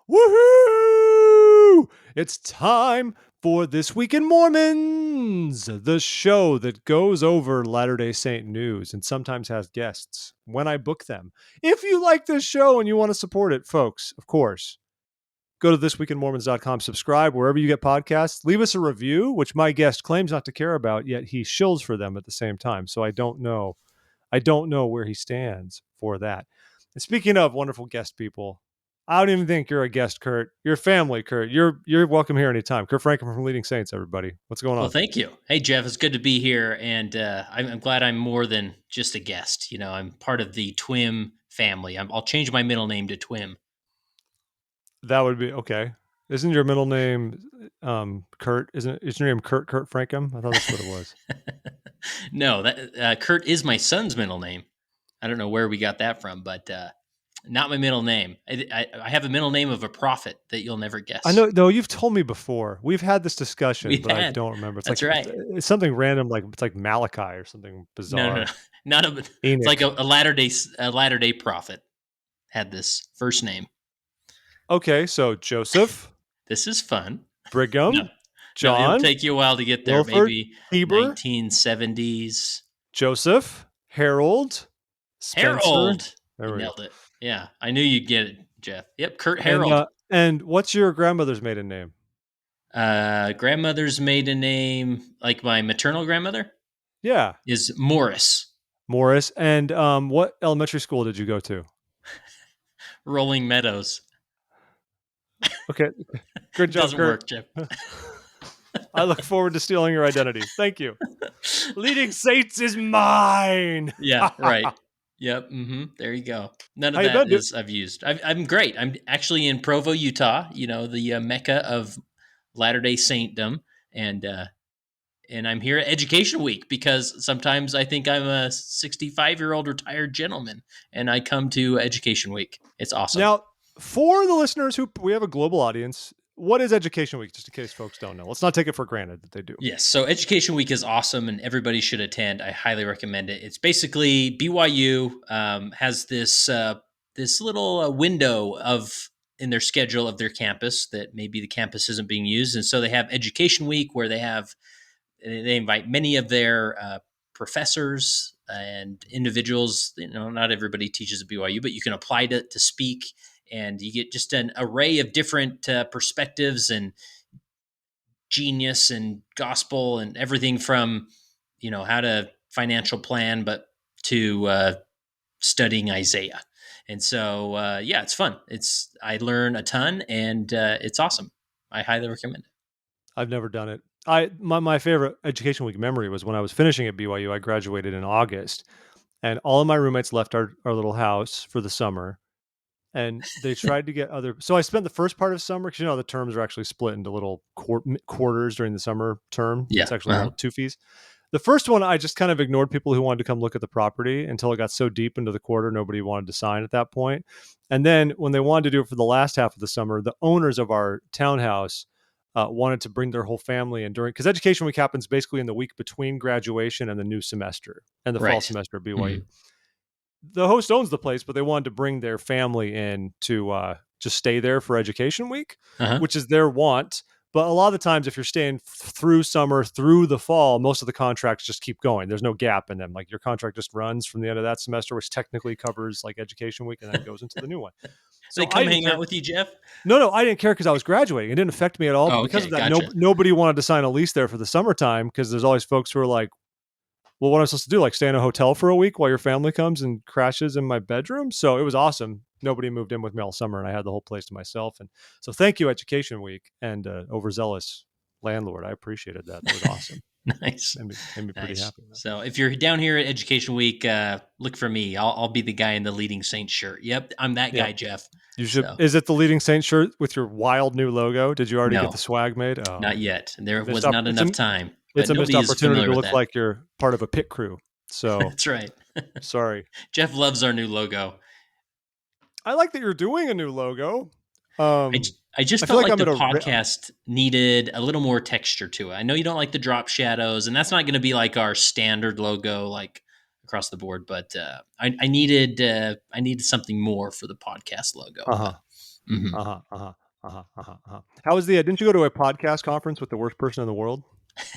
Woohoo! It's time for This Week in Mormons, the show that goes over Latter-day Saint news and sometimes has guests when I book them. If you like this show and you want to support it, folks, of course, go to thisweekinmormons.com, subscribe wherever you get podcasts, leave us a review, which my guest claims not to care about, yet he shills for them at the same time. So I don't know where he stands for that. And speaking of wonderful guest people, I don't even think you're a guest, Kurt. You're family, Kurt. You're welcome here anytime. Kurt Francom from Leading Saints, everybody. What's going on? Well, thank you. Hey, Jeff, it's good to be here. And I'm glad I'm more than just a guest. You know, I'm part of the Twim family. I'll change my middle name to Twim. That would be okay. Isn't your middle name Kurt? Isn't your name Kurt Francom? I thought that's what it was. No, that Kurt is my son's middle name. I don't know where we got that from, but not my middle name. I have a middle name of a prophet that you'll never guess. I know. No, you've told me before. We've had this discussion, I don't remember. It's right. It's something random, like it's like Malachi or something bizarre. No, not it's like a Latter-day prophet had this first name. Okay, so Joseph. This is fun. Brigham. John. It'll take you a while to get there. Wilford, maybe Heber, 1970s. Joseph. Harold. Spencer. Harold. You nailed it. Yeah, I knew you'd get it, Jeff. Yep, Kurt Harold. And what's your grandmother's maiden name? Grandmother's maiden name, like my maternal grandmother? Yeah. Is Morris. Morris. And what elementary school did you go to? Rolling Meadows. Okay. Good job, Doesn't Kurt. work, Jeff. I look forward to stealing your identity. Thank you. Leading Saints is mine. Yeah, right. Yep. Mm-hmm. There you go. None of that is I've used. I'm great. I'm actually in Provo, Utah. You know, the Mecca of Latter-day Saintdom, and I'm here at Education Week because sometimes I think I'm a 65-year-old retired gentleman, and I come to Education Week. It's awesome. Now, for the listeners we have a global audience. What is Education Week, just in case folks don't know? Let's not take it for granted that they do. Yes, so Education Week is awesome, and everybody should attend. I highly recommend it. It's basically BYU has this little window in their schedule of their campus that maybe the campus isn't being used, and so they have Education Week where they invite many of their professors and individuals. You know, not everybody teaches at BYU, but you can apply to speak. And you get just an array of different perspectives and genius and gospel and everything from, you know, how to financial plan, but to studying Isaiah. And so, it's fun. I learn a ton, and it's awesome. I highly recommend it. I've never done it. My favorite Education Week memory was when I was finishing at BYU. I graduated in August, and all of my roommates left our little house for the summer. And they tried to get so I spent the first part of summer, because you know the terms are actually split into little quarters during the summer term. Yeah. It's actually 2 fees. The first one, I just kind of ignored people who wanted to come look at the property until it got so deep into the quarter, nobody wanted to sign at that point. And then when they wanted to do it for the last half of the summer, the owners of our townhouse wanted to bring their whole family in because Education Week happens basically in the week between graduation and the new semester and the fall semester at BYU. Mm-hmm. The host owns the place, but they wanted to bring their family in to just stay there for Education Week, which is their want. But a lot of the times, if you're staying through summer, through the fall, most of the contracts just keep going. There's no gap in them. Like your contract just runs from the end of that semester, which technically covers like Education Week, and then goes into the new one. So they come hang out with you, Jeff? No, I didn't care because I was graduating. It didn't affect me at all. Because of that, gotcha. Nobody wanted to sign a lease there for the summertime because there's always folks who are like, well, what am I supposed to do? Like stay in a hotel for a week while your family comes and crashes in my bedroom? So it was awesome. Nobody moved in with me all summer, and I had the whole place to myself. And so thank you, Education Week, and overzealous landlord. I appreciated that. That was awesome. Nice. Made me pretty happy. So if you're down here at Education Week, look for me. I'll be the guy in the Leading Saint shirt. Yep, I'm that guy, Jeff. You should. So. Is it the Leading Saint shirt with your wild new logo? Did you already get the swag made? Oh, not yet. There was not enough time. It's a missed opportunity to look like you're part of a pit crew. So that's right. Sorry. Jeff loves our new logo. I like that you're doing a new logo. I just felt like the podcast needed a little more texture to it. I know you don't like the drop shadows, and that's not going to be like our standard logo, like across the board. But I needed something more for the podcast logo. Uh-huh. Mhm. Uh-huh, uh-huh, How was the didn't you go to a podcast conference with the worst person in the world?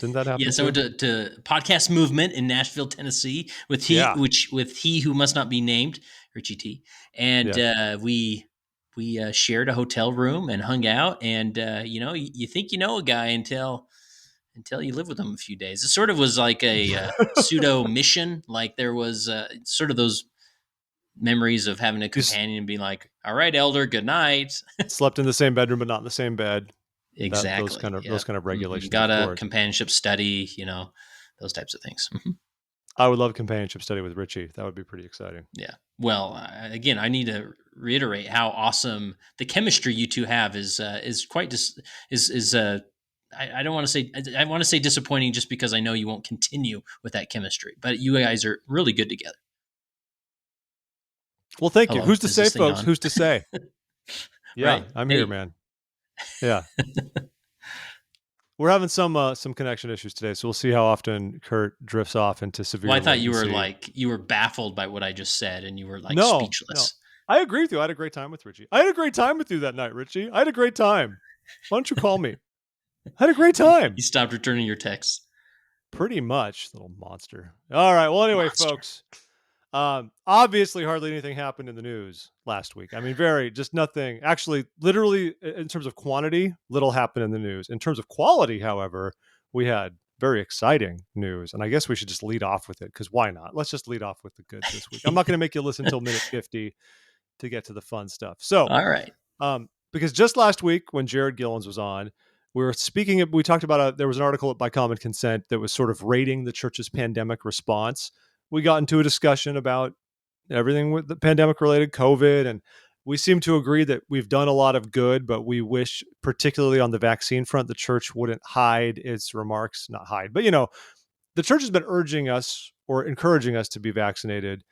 Didn't that happen Yes, I went too? to podcast movement in Nashville, Tennessee, Yeah. with he who must not be named, Richie T, and Yeah. we shared a hotel room and hung out. And you think you know a guy until you live with him a few days. It sort of was like a pseudo mission. Like there was sort of those memories of having a You s- companion and being like, "All right, elder, good night." slept in the same bedroom but not in the same bed. That Exactly. those Yep. kind of regulations, Got of a course. companionship study. Those types of things. I would love companionship study with Richie. That would be pretty exciting. Yeah. Well, again, I need to reiterate how awesome the chemistry you two have is quite is I don't want to say I want to say disappointing just because I know you won't continue with that chemistry, but you guys are really good together. Well, thank you. Hello, Who's to is say, this thing folks? on? Who's to say? Yeah, Right? I'm here, Hey, man. Yeah. We're having some connection issues today, so we'll see how often Kurt drifts off into well, severe I thought you were latency. like you were baffled by what I just said, and you were like No, no. speechless. I agree with you. I had a great time with Richie. I had a great time with you that night, Richie. I had a great time. Why don't you call me? I had a great time. You stopped returning your texts, Pretty much, little monster. All right. Well, anyway, monster. folks. Obviously, hardly anything happened in the news last week. I mean, just nothing. Actually, literally, in terms of quantity, little happened in the news. In terms of quality, however, we had very exciting news. And I guess we should just lead off with it because why not? Let's just lead off with the goods this week. I'm not going to make you listen until minute 50 to get to the fun stuff. So, All right. because just last week when Jared Gillens was on, we talked about there was an article by Common Consent that was sort of rating the church's pandemic response. We got into a discussion about everything with the pandemic related COVID. And we seem to agree that we've done a lot of good, but we wish, particularly on the vaccine front, the church wouldn't hide its remarks, not hide, but the church has been urging us or encouraging us to be vaccinated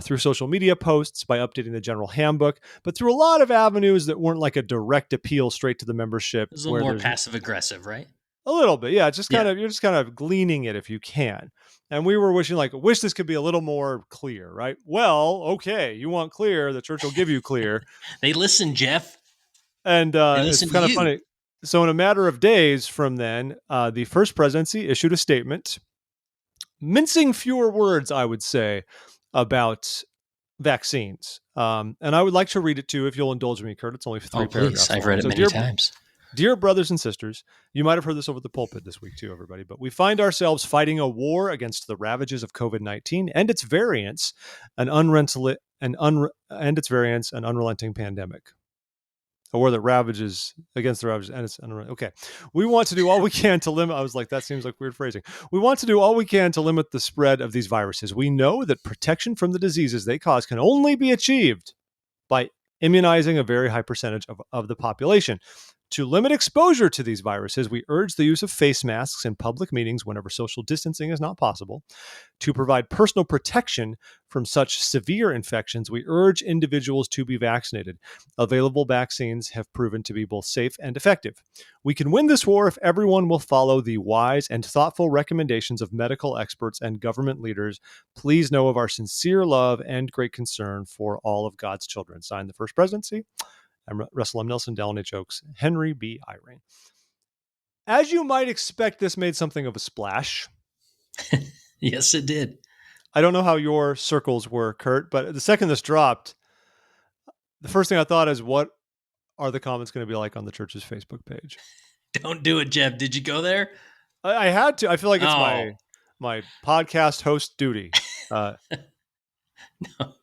through social media posts, by updating the general handbook, but through a lot of avenues that weren't like a direct appeal straight to the membership, It was a little where more there's passive aggressive, right? a little bit. Yeah, it's just Yeah. you're just kind of gleaning it if you can. And we were wishing, like, wish this could be a little more clear, right? Well, okay, you want clear, the church will give you clear. They listen, Jeff. And They it's listen to kind of you. funny. So, in a matter of days from then, the First Presidency issued a statement, mincing fewer words, I would say, about vaccines. And I would like to read it too, if you'll indulge me, Kurt. It's only Oh, three please. paragraphs I've long. read it So, many times. dear brothers and sisters, you might have heard this over the pulpit this week too, everybody, but we find ourselves fighting a war against the ravages of COVID-19 and its variants, and its variants, an unrelenting pandemic. A war that ravages against the ravages, and it's unrelenting. Okay. We want to do all we can to limit. I was like, that seems like weird phrasing. We want to do all we can to limit the spread of these viruses. We know that protection from the diseases they cause can only be achieved by immunizing a very high percentage of the population. To limit exposure to these viruses, we urge the use of face masks in public meetings whenever social distancing is not possible. To provide personal protection from such severe infections, we urge individuals to be vaccinated. Available vaccines have proven to be both safe and effective. We can win this war if everyone will follow the wise and thoughtful recommendations of medical experts and government leaders. Please know of our sincere love and great concern for all of God's children. Signed, the First Presidency. I'm Russell M. Nelson, Dallin H. Oaks, Henry B. Eyring. As you might expect, this made something of a splash. Yes, it did. I don't know how your circles were, Kurt, but the second this dropped, the first thing I thought is, what are the comments going to be like on the church's Facebook page? Don't do it, Jeff. Did you go there? I had to. I feel like it's Oh, my podcast host duty. Uh, no.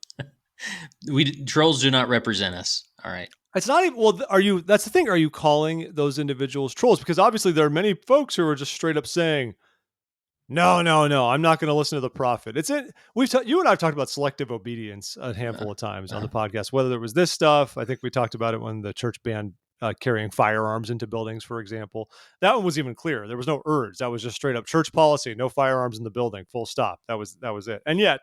We trolls do not represent us. All right. it's not even. Well, are you? That's the thing. Are you calling those individuals trolls? Because obviously there are many folks who are just straight up saying, no, no, no. I'm not going to listen to the prophet. It's it. You and I have talked about selective obedience a Uh, handful of times on uh, the podcast. Whether it was this stuff, I think we talked about it when the church banned carrying firearms into buildings, for example. That one was even clearer. There was no urge. That was just straight up church policy: no firearms in the building. Full stop. That was it. And yet,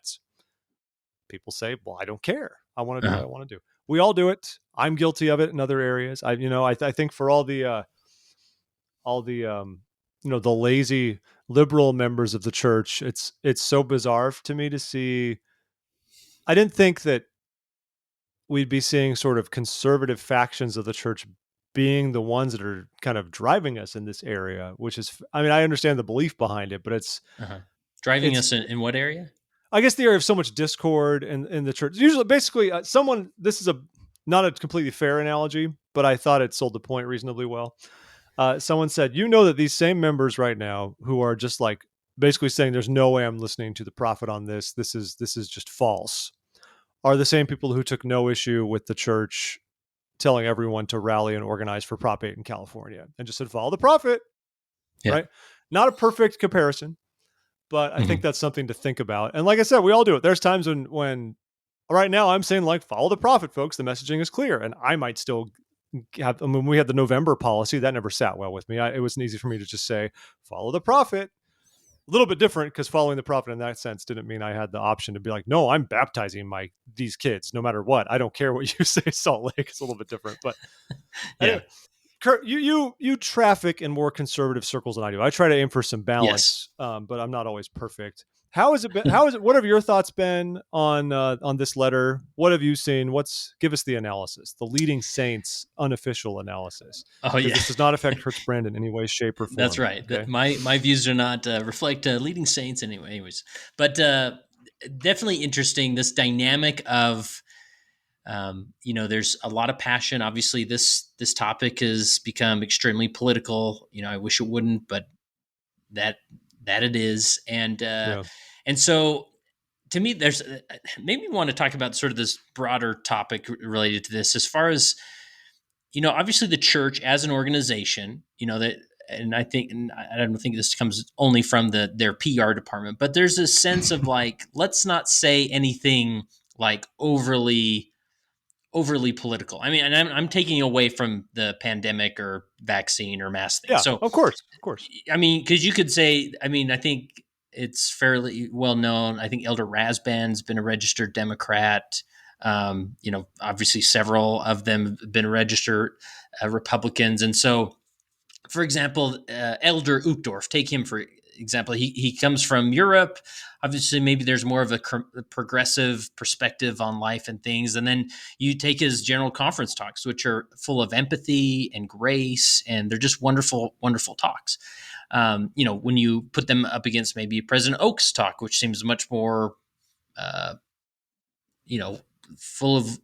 people say, "Well, I don't care. I want to do what uh, I want to do." We all do it. I'm guilty of it in other areas. I think for all the the lazy liberal members of the church, it's so bizarre to me to see. I didn't think that we'd be seeing sort of conservative factions of the church being the ones that are kind of driving us in this area, which is, I mean, I understand the belief behind it, but Uh-huh. Driving it's, us in what area? I guess the area of so much discord in the church. Usually, basically, someone, this is a, not a completely fair analogy, but I thought it sold the point reasonably well. Someone said, you know, that these same members right now who are just like basically saying there's no way I'm listening to the prophet on this. This is just false. Are the same people who took no issue with the church telling everyone to rally and organize for Prop 8 in California and just said, follow the prophet, Yeah. right? Not a perfect comparison, but I think Mm-hmm. that's something to think about. And like I said, we all do it. There's times when right now I'm saying, like, follow the prophet, folks. The messaging is clear. And I might still have, I mean, we had the November policy that never sat well with me. It wasn't easy for me to just say, follow the prophet. A little bit different because following the prophet in that sense didn't mean I had the option to be like, no, I'm baptizing these kids no matter what. I don't care what you say, Salt Lake. It's a little bit different. But Yeah. anyway, Kurt, you traffic in more conservative circles than I do. I try to aim for some Yes. balance, but I'm not always perfect. How has it been? How is it? What have your thoughts been on this letter? What have you seen? Give us the analysis, the leading saints unofficial analysis, Oh because yeah. this does not affect Kurt's brand in any way, shape, or That's form. right. Okay. My views do not reflect leading saints anyway. Anyways, but definitely interesting this dynamic of there's a lot of passion. Obviously, this topic has become extremely political. I wish it wouldn't, but that it is, Yeah. and so to me, there's made me want to talk about sort of this broader topic related to this, as far as obviously the church as an organization, that, and I think, and I don't think this comes only from their PR department, but there's a sense of like, let's not say anything like overly political. I mean, and I'm taking away from the pandemic or vaccine or mask thing. Yeah. So, Of course. Of course. I mean, because you could say, I mean, I think it's fairly well known. I think Elder Rasband's been a registered Democrat. Obviously, several of them have been registered Republicans. And so, for example, Elder Uchtdorf, take him for example. He comes from Europe. Obviously, maybe there's more of a progressive perspective on life and things. And then you take his general conference talks, which are full of empathy and grace, and they're just wonderful, wonderful talks. When you put them up against maybe President Oak's talk, which seems much more, uh, full of,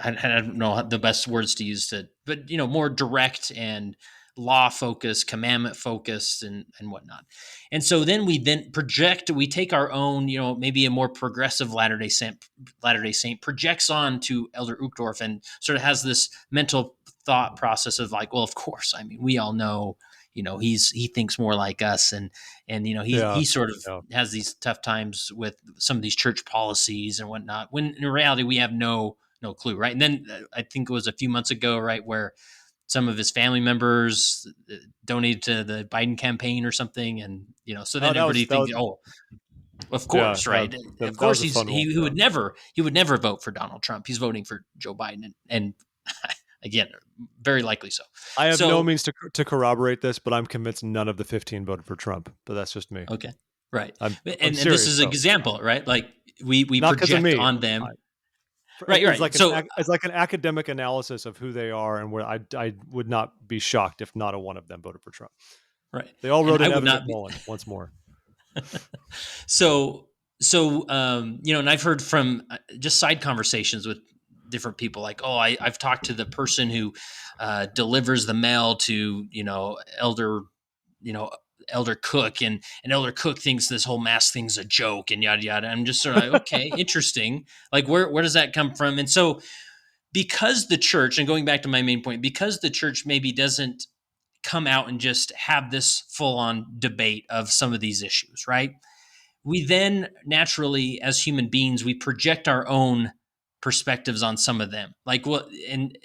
I don't know the best words to use but more direct and law focused, commandment focused, and whatnot. And so then we we take our own, maybe a more progressive Latter-day Saint projects on to Elder Uchtdorf and sort of has this mental thought process of like, well, of course, I mean, we all know, he thinks more like us, and Yeah. he sort of Yeah. has these tough times with some of these church policies and whatnot, when in reality we have no clue, right? And then I think it was a few months ago, right, where some of his family members donated to the Biden campaign or something, and so Oh, then everybody thinks, oh, of yeah. course, right, of That was course a fun one. he Yeah. would never vote for Donald Trump. He's voting for Joe Biden, and again, very likely so. I have no So means to corroborate this, but I'm convinced none of the 15 voted for Trump. But that's just me. okay, right, I'm and this serious is an though. example, right? Like we Not because of project me. on I, them, right, it's right. like So it's like an academic analysis of who they are, and where I would not be shocked if not a one of them voted for Trump. right, They all and wrote I in would Evan not be. McMullen once more. So and I've heard from just side conversations with different people, like, oh, I've talked to the person who delivers the mail to elder you know Elder Cook, and Elder Cook thinks this whole mask thing's a joke and yada yada. I'm just sort of like, okay, interesting, like where does that come from? And so, because the church, and going back to my main point, because the church maybe doesn't come out and just have this full on debate of some of these issues, right? We then naturally, as human beings, we project our own perspectives on some of them, like what, and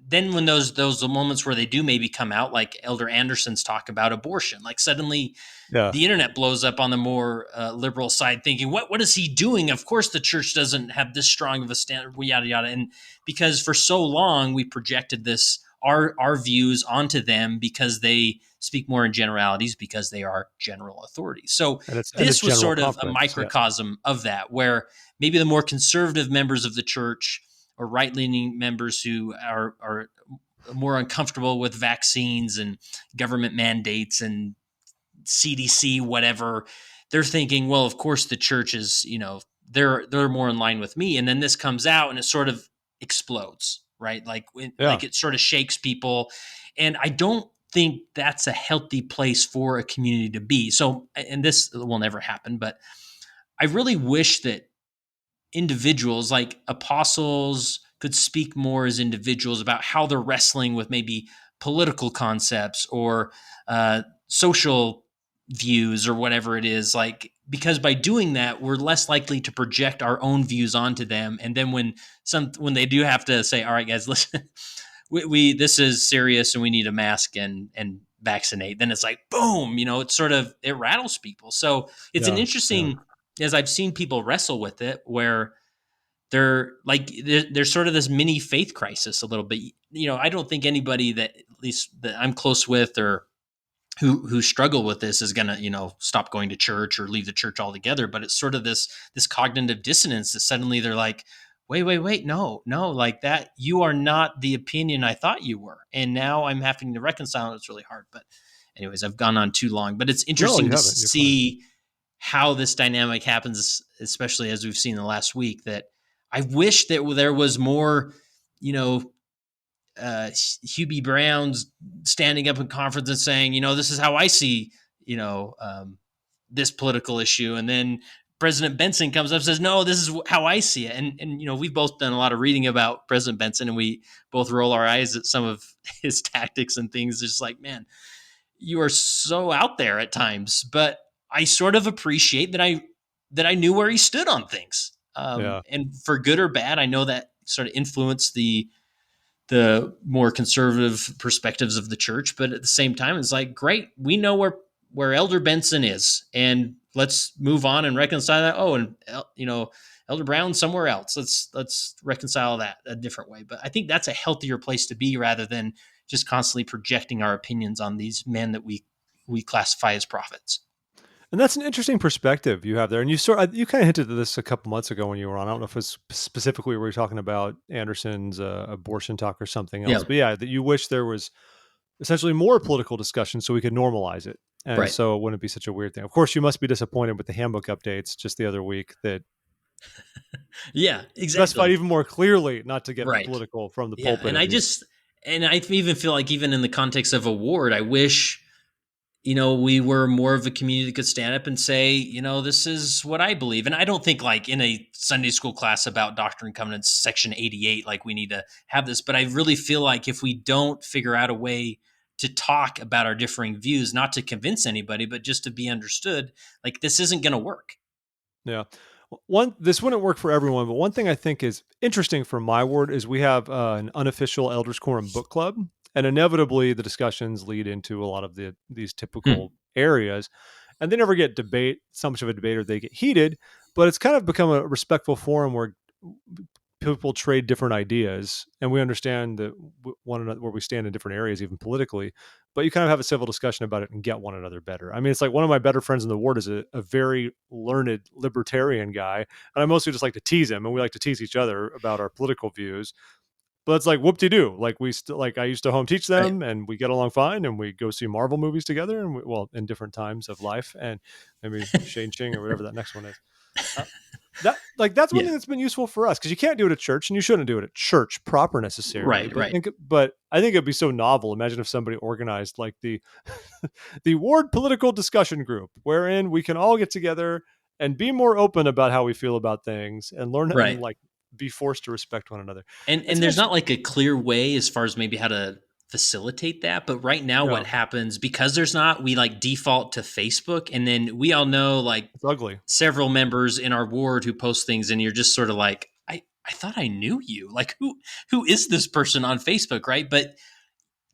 then when those moments where they do maybe come out, like Elder Anderson's talk about abortion, like suddenly Yeah, the internet blows up on the more liberal side, thinking, what is he doing? Of course the church doesn't have this strong of a standard, yada yada. And because for so long we projected this, our views onto them, because they speak more in generalities, because they are general authorities. So and it's this was general sort of a confidence. Yeah, microcosm of that, where maybe the more conservative members of the church or right leaning members who are more uncomfortable with vaccines and government mandates and CDC, whatever, they're thinking, well, of course the church is, they're more in line with me. And then this comes out and it sort of explodes, right? Yeah. Like it sort of shakes people. And I don't think that's a healthy place for a community to be. So, and this will never happen, but I really wish that individuals like apostles could speak more as individuals about how they're wrestling with maybe political concepts or social views or whatever it is, like, because by doing that we're less likely to project our own views onto them. And then when they do have to say, all right guys, listen, we this is serious and we need a mask and vaccinate, then it's like boom, it rattles people. So it's an Yeah. Yeah. interesting, as I've seen people wrestle with it, where there's sort of this mini faith crisis a little bit. I don't think anybody that at least that I'm close with or who struggle with this is gonna stop going to church or leave the church altogether. But it's sort of this cognitive dissonance that suddenly they're like, wait, no, like that, you are not the opinion I thought you were, and now I'm having to reconcile. It's really hard. But anyways, I've gone on too long. But it's No, interesting you to haven't. You're fine. see how this dynamic happens, especially as we've seen in the last week. That I wish that there was more, you know, Hubie Brown's standing up in conference and saying, this is how I see, this political issue. And then President Benson comes up and says, no, this is how I see it. And we've both done a lot of reading about President Benson, and we both roll our eyes at some of his tactics and things. Just like, man, you are so out there at times. But I sort of appreciate that I knew where he stood on things. Yeah. And for good or bad, I know that sort of influenced the more conservative perspectives of the church. But at the same time, it's like, great, we know where Elder Benson is, and let's move on and reconcile that. Oh, and Elder Brown somewhere else. Let's reconcile that a different way. But I think that's a healthier place to be, rather than just constantly projecting our opinions on these men that we classify as prophets. And that's an interesting perspective you have there. And you kind of hinted at this a couple months ago when you were on. I don't know if it was specifically we were talking about Anderson's abortion talk or something Yeah. else. But yeah, that you wish there was essentially more political discussion so we could normalize it. And Right. so it wouldn't be such a weird thing. Of course, you must be disappointed with the handbook updates just the other week that Yeah, specified exactly. even more clearly not to get Right. political from the Yeah. pulpit And at least. I even feel like, even in the context of a ward, I wish, we were more of a community that could stand up and say, this is what I believe. And I don't think, like, in a Sunday school class about Doctrine and Covenants, section 88, like, we need to have this. But I really feel like if we don't figure out a way to talk about our differing views, not to convince anybody, but just to be understood, like, this isn't going to work. Yeah. This wouldn't work for everyone, but one thing I think is interesting for my ward is we have an unofficial Elders Quorum book club, and inevitably the discussions lead into a lot of these Hmm. typical areas, and they never get so much of a debate, or they get heated, but it's kind of become a respectful forum where people trade different ideas, and we understand that one another where we stand in different areas, even politically. But you kind of have a civil discussion about it and get one another better. I mean, it's like one of my better friends in the ward is a very learned libertarian guy, and I mostly just like to tease him, and we like to tease each other about our political views. But it's like whoop-de-doo. Like we still like I used to home teach Right. them, and we get along fine, and we go see Marvel movies together, and in different times of life, and maybe Shane Ching or whatever that next one is. Uh, that's one Yeah. thing that's been useful for us because you can't do it at church and you shouldn't do it at church proper necessarily. Right. But Right. I think it'd be so novel. Imagine if somebody organized like the the ward political discussion group wherein we can all get together and be more open about how we feel about things and learn and Right. like be forced to respect one another. And It's there's actually not like a clear way as far as maybe how to facilitate that. But right now, what yeah, happens, because there's not, we like default to Facebook, and then we all know, like, it's ugly. several members in our ward who post things, and you're just sort of like, I thought I knew you. Like, who is this person on Facebook, right? But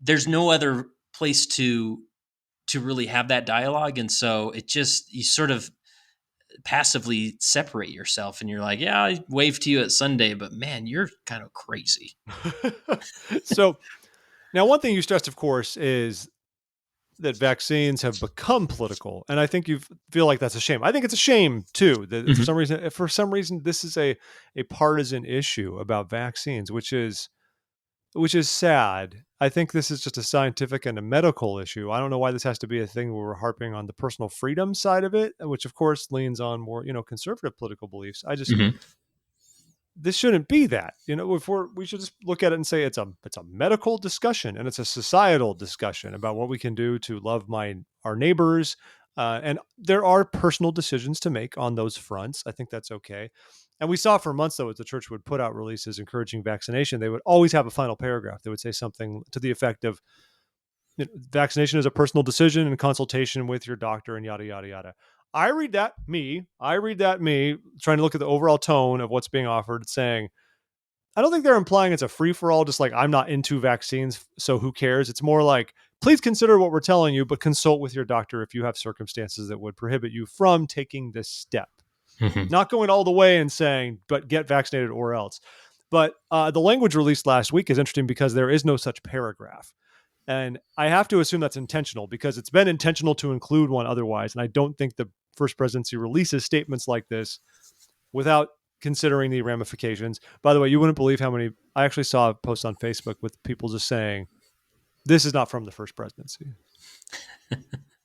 there's no other place to really have that dialogue, and so it just, you sort of passively separate yourself, and you're like, yeah, I waved to you at Sunday, but man, you're kind of crazy. So now one thing you stressed, of course, is that vaccines have become political, and I think you feel like that's a shame. I think it's a shame too that Hmm. for some reason, this is a partisan issue about vaccines, which is sad. I think this is just a scientific and a medical issue. I don't know why this has to be a thing where we're harping on the personal freedom side of it, which of course leans on more, conservative political beliefs. Hmm. This shouldn't be that. If we should just look at it and say it's a medical discussion and it's a societal discussion about what we can do to love our neighbors. And there are personal decisions to make on those fronts. I think that's okay. And we saw for months, though, as the church would put out releases encouraging vaccination, they would always have a final paragraph. They would say something to the effect of, vaccination is a personal decision in consultation with your doctor and yada, yada, yada. I read that me trying to look at the overall tone of what's being offered, saying, I don't think they're implying it's a free for all, just like I'm not into vaccines, so who cares? It's more like, please consider what we're telling you, but consult with your doctor if you have circumstances that would prohibit you from taking this step. Hmm. Not going all the way and saying, but get vaccinated or else. But the language released last week is interesting because there is no such paragraph. And I have to assume that's intentional because it's been intentional to include one otherwise. And I don't think the First Presidency releases statements like this without considering the ramifications. By the way, you wouldn't believe how many I actually saw a post on Facebook with people just saying, this is not from the First Presidency.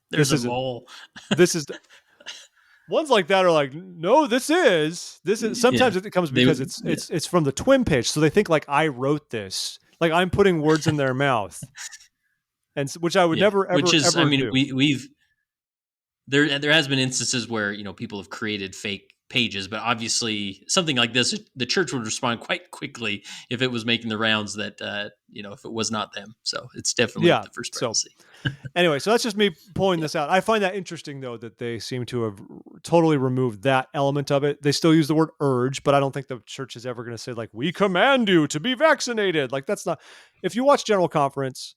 There's This a isn't, mole. this is ones like that are like, no, this is Yeah. sometimes it comes They, because yeah. it's from the twin page. So they think like I wrote this, like I'm putting words in their mouth, and which I would Yeah. never, Which ever, is, I ever mean, do. we've, there has been instances where, people have created fake pages, but obviously something like this, the church would respond quite quickly if it was making the rounds that, if it was not them. So it's definitely Yeah. the First So Presidency. anyway, so that's just me pulling Yeah. this out. I find that interesting, though, that they seem to have totally removed that element of it. They still use the word urge, but I don't think the church is ever going to say, like, we command you to be vaccinated. Like, that's not, if you watch General Conference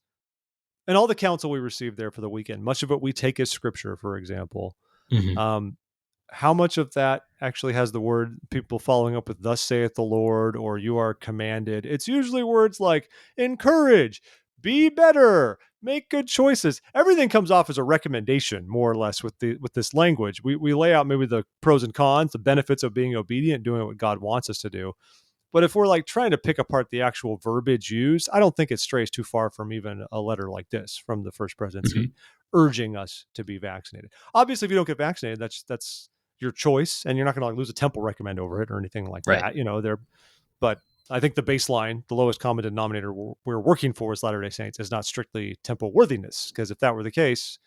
and all the counsel we received there for the weekend, much of it we take as scripture, for example. Hmm. Um, how much of that actually has the word people following up with thus saith the Lord or you are commanded? It's usually words like encourage, be better, make good choices. Everything comes off as a recommendation, more or less, with this language. We lay out maybe the pros and cons, the benefits of being obedient, doing what God wants us to do. But if we're like trying to pick apart the actual verbiage used, I don't think it strays too far from even a letter like this from the First Presidency Hmm. urging us to be vaccinated. Obviously, if you don't get vaccinated, that's your choice, and you're not going to like lose a temple recommend over it or anything like Right. that. But I think the baseline, the lowest common denominator we're working for as Latter Day Saints is not strictly temple worthiness, because if that were the case,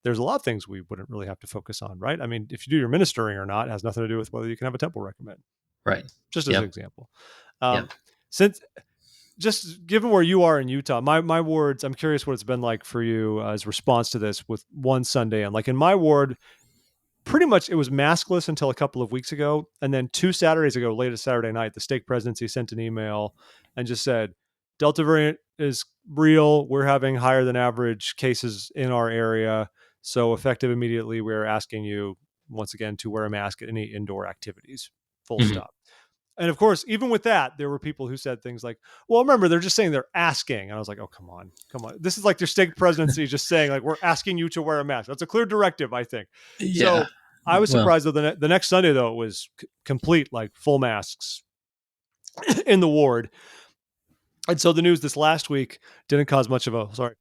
there's a lot of things we wouldn't really have to focus on, right? I mean, if you do your ministering or not has nothing to do with whether you can have a temple recommend. Right. Just as an Yep. example. Yep. Um, since just given where you are in Utah, my wards, I'm curious what it's been like for you as response to this with one Sunday. And like in my ward, pretty much it was maskless until a couple of weeks ago. And then 2 Saturdays ago, late Saturday night, the stake presidency sent an email and just said, Delta variant is real. We're having higher than average cases in our area. So effective immediately, we're asking you once again to wear a mask at any indoor activities. Full Hmm. stop. And of course, even with that, there were people who said things like, well, remember, they're just saying they're asking. And I was like, oh, come on, come on. This is like their state presidency just saying, like, we're asking you to wear a mask. That's a clear directive, I think. Yeah. So I was Well, surprised, though, the next Sunday, though, it was complete, like full masks in the ward. And so the news this last week didn't cause much of a, sorry.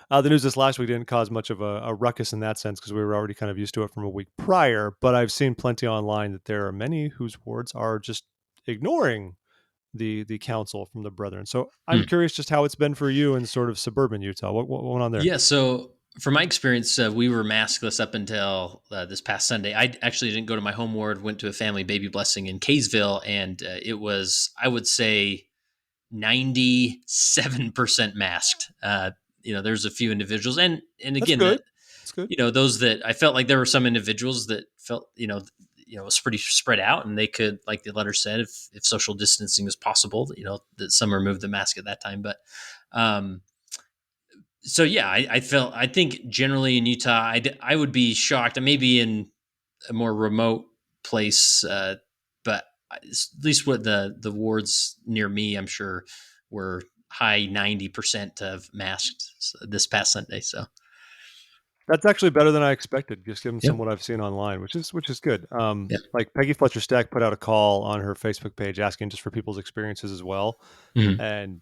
The news this last week didn't cause much of a ruckus in that sense because we were already kind of used to it from a week prior. But I've seen plenty online that there are many whose wards are just ignoring the counsel from the brethren. So I'm hmm. curious just how it's been for you in sort of suburban Utah. What went on there? Yeah. So from my experience, we were maskless up until this past Sunday. I actually didn't go to my home ward, went to a family baby blessing in Kaysville, and it was, I would say, 97% masked. There's a few individuals, and That's again, good. That's good. those that I felt like there were some individuals that felt, it was pretty spread out, and they could, like the letter said, if social distancing is possible, that some removed the mask at that time. But um, so yeah, I think generally in Utah, I would be shocked. I may be in a more remote place, but at least what the wards near me, I'm sure, were high 90% of masks this past Sunday. So That's actually better than I expected, just given yeah, some what I've seen online, which is good. yeah. Like Peggy Fletcher Stack put out a call on her Facebook page asking just for people's experiences as well, Mhm. and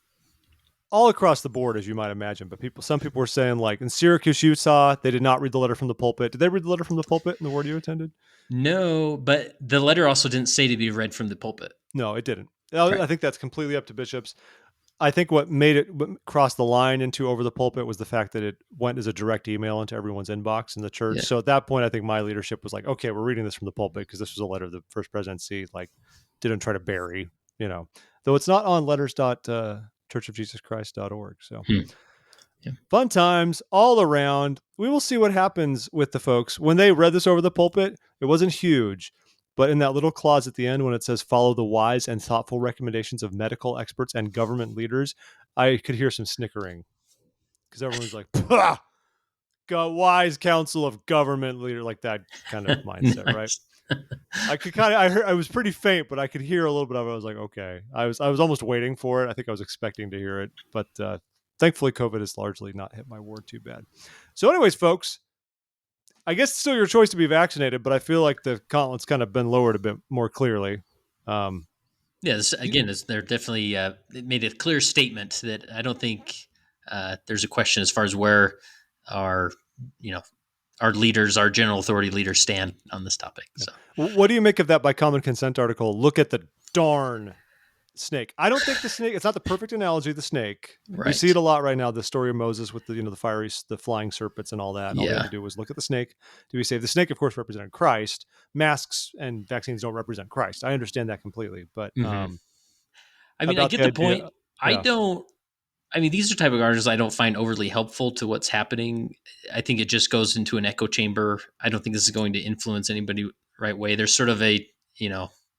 all across the board, as you might imagine. But some people were saying, like in Syracuse, Utah, they did not read the letter from the pulpit. Did they read the letter from the pulpit in the ward you attended? No, but the letter also didn't say to be read from the pulpit. No, it didn't. Right. I think that's completely up to bishops. I think what made it cross the line into over the pulpit was the fact that it went as a direct email into everyone's inbox in the church. Yeah. So at that point, I think my leadership was like, okay, we're reading this from the pulpit because this was a letter of the First Presidency, like didn't try to bury, though it's not on letters.churchofjesuschrist.org. So Hmm. Yeah. fun times all around. We will see what happens with the folks. When they read this over the pulpit, it wasn't huge. But in that little clause at the end, when it says follow the wise and thoughtful recommendations of medical experts and government leaders, I could hear some snickering because everyone was like, wise counsel of government leader, like that kind of mindset, right? Nice. I could kind of, I heard, I was pretty faint, but I could hear a little bit of it. I was like, okay, I was almost waiting for it. I think I was expecting to hear it, but thankfully, COVID has largely not hit my ward too bad. So, anyways, folks, I guess it's still your choice to be vaccinated, but I feel like the gauntlet's kind of been lowered a bit more clearly. Um, Yes, again, they're definitely it made a clear statement that I don't think there's a question as far as where our you know our leaders, our general authority leaders, stand on this topic. yeah. So What do you make of that by common consent article? Look at the darn snake. I don't think the snake. It's not the perfect analogy. The snake. You see right, it a lot right now. The story of Moses with the flying serpents and all that. And all they had yeah, to do was look at the snake to be saved. The snake, of course, represented Christ. Masks and vaccines don't represent Christ. I understand that completely. But hmm I mean, I about get the the point. idea, I yeah, don't. I mean, these are type of articles I don't find overly helpful to what's happening. I think it just goes into an echo chamber. I don't think this is going to influence anybody right way. There's sort of a,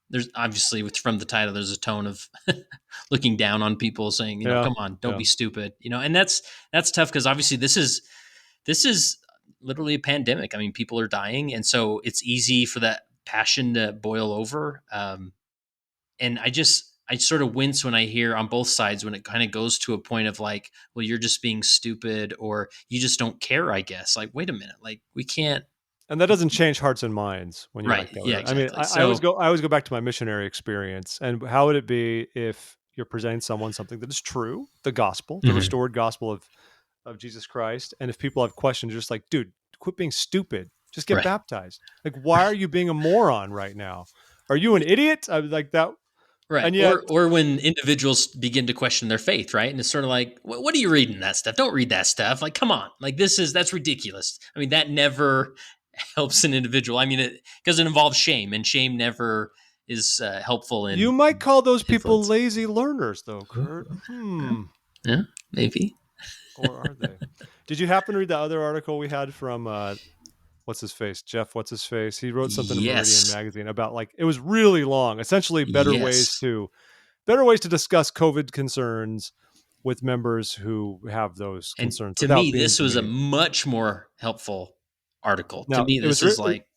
there's obviously from the title, there's a tone of looking down on people saying, yeah, come on, don't yeah. be stupid, and that's tough because obviously this is literally a pandemic. I mean, people are dying. And so it's easy for that passion to boil over. And I sort of wince when I hear on both sides when it kind of goes to a point of like, well, you're just being stupid or you just don't care, I guess. Like, wait a minute, like we can't. And that doesn't change hearts and minds when you Right. act that way. Yeah, Right? I mean, exactly. I So, always go back to my missionary experience. And how would it be if you're presenting someone something that is true, the gospel, the mhm, restored gospel of Jesus Christ, and if people have questions, just like, dude, quit being stupid, just get right. baptized. Like, why are you being a moron right now? Are you an idiot? I was like that, Right. and yet Or when individuals begin to question their faith, right? And it's sort of like, what are you reading that stuff? Don't read that stuff. Like, come on. Like that's ridiculous. I mean, that never helps an individual. I mean, because it involves shame, and shame never is helpful you in might call those people influence. lazy learners, though, Kurt. Yeah, yeah, maybe. Or are they? Did you happen to read the other article we had from what's his face? Jeff, what's his face? He wrote something in Meridian Yes. magazine about like it was really long, essentially Yes. better ways to discuss COVID concerns with members who have those And concerns to without me, being this was a demeaning. much more helpful article. To Now, me, this is like,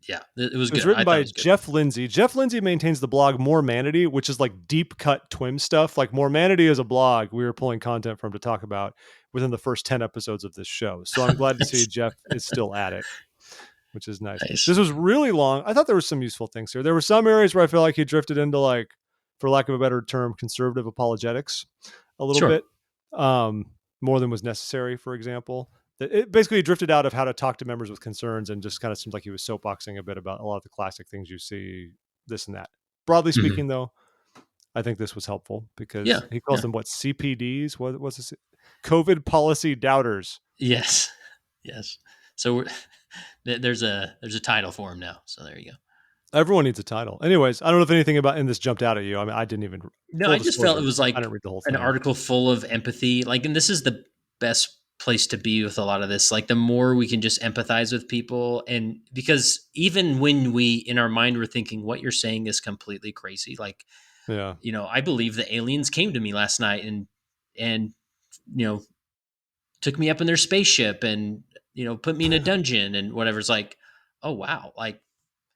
yeah, it was it was good. I written thought it by was good. Jeff Lindsay. Jeff Lindsay maintains the blog More Manity, which is like deep cut twim stuff. Like More Manity is a blog we were pulling content from to talk about within the first 10 episodes of this show. So I'm glad to see Nice. Jeff is still at it, which is nice. Nice. This was really long. I thought there were some useful things here. There were some areas where I feel like he drifted into like, for lack of a better term, conservative apologetics a little Sure. bit, um, more than was necessary. For example, it basically drifted out of how to talk to members with concerns and just kind of seems like he was soapboxing a bit about a lot of the classic things you see, this and that. Broadly Mhm. speaking, though, I think this was helpful Yeah. because he calls Yeah. them what CPDs. What's this? COVID policy doubters. Yes. Yes. So there's a title for him now. So there you go. Everyone needs a title. Anyways, I don't know if anything about in this jumped out at you. I mean, I didn't even No, full I just felt it disclosure. was I like didn't read the whole an thing. article full of empathy. Like, and this is the best place to be with a lot of this. Like, the more we can just empathize with people, and because even when we in our mind we're thinking what you're saying is completely crazy. Like, Yeah. I believe the aliens came to me last night and you know took me up in their spaceship and put me in a dungeon and whatever. It's like, oh wow, like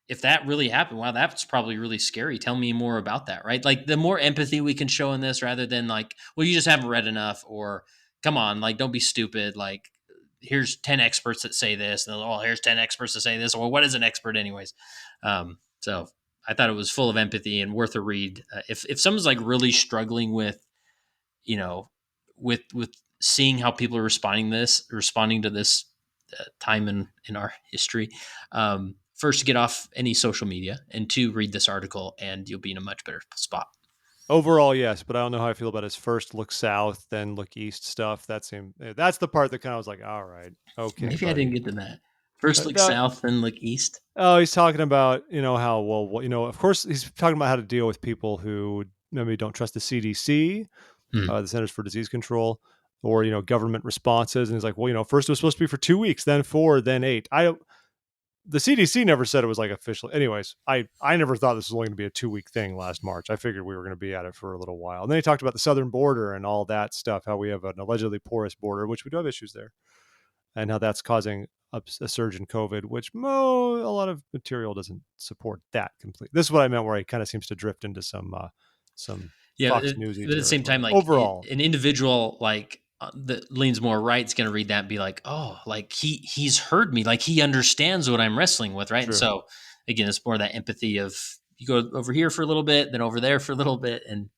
if that really happened, wow, that's probably really scary. Tell me more about that, right? Like the more empathy we can show in this rather than like, well, you just haven't read enough or come on, like, don't be stupid. Like, here's 10 experts that say this. And oh, here's 10 experts that say this. Well, what is an expert anyways? So I thought it was full of empathy and worth a read. If someone's like really struggling with, you know, with seeing how people are responding to this time in our history, first get off any social media, and two, read this article, and you'll be in a much better spot. Overall, yes, but I don't know how I feel about his first look south, then look east stuff. That's the part that kind of was like, all right, okay, Maybe I didn't buddy. get to that. First look That, south, then look east. oh, he's talking about how of course he's talking about how to deal with people who maybe don't trust the CDC, Hmm. the Centers for Disease Control, or government responses, and he's like, well, first it was supposed to be for 2 weeks, then 4, then 8. The CDC never said it was like official. Anyways, I never thought this was only going to be a 2-week thing last March. I figured we were going to be at it for a little while. And then he talked about the southern border and all that stuff, how we have an allegedly porous border, which we do have issues there, and how that's causing a surge in COVID, which a lot of material doesn't support that completely. This is what I meant, where he kind of seems to drift into some Yeah, Fox Newsy but at the same time, territory. like Overall, an individual like that leans more right is going to read that and be like, oh, like he's heard me, like he understands what I'm wrestling with, right? And true. so again, it's more that empathy of you go over here for a little bit, then over there for a little bit, and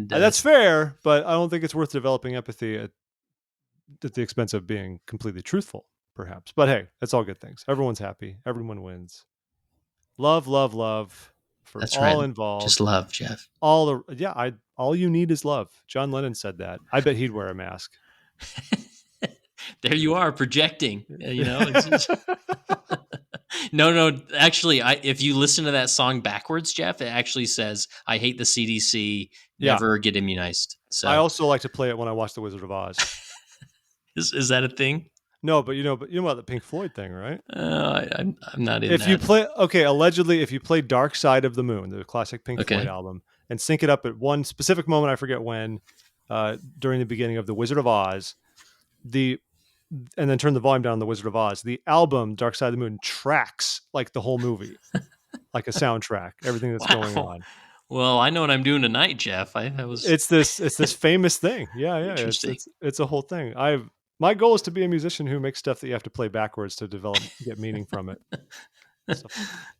That's fair, but I don't think it's worth developing empathy at the expense of being completely truthful, perhaps. But hey, it's all good things. Everyone's happy. Everyone wins. Love, love, love for that's right. all Just involved. love, Jeff. All you need is love. John Lennon said that. I bet he'd wear a mask. There you are projecting. It's just no. Actually, if you listen to that song backwards, Jeff, it actually says, "I hate the CDC. Yeah. Never get immunized." I So, also like to play it when I watch The Wizard of Oz. is that a thing? No, but you know about the Pink Floyd thing, right? I'm not in If you that. play, okay, allegedly, if you play Dark Side of the Moon, the classic Pink Floyd Okay. album, and sync it up at one specific moment, I forget when, during the beginning of The Wizard of Oz, the and then turn the volume down on The Wizard of Oz, the album Dark Side of the Moon tracks like the whole movie, like a soundtrack, everything that's going Wow. on. Well, I know what I'm doing tonight, Jeff. That was It's this famous thing. Yeah, yeah. It's interesting. it's it's a whole thing. My goal is to be a musician who makes stuff that you have to play backwards to get meaning from it. So,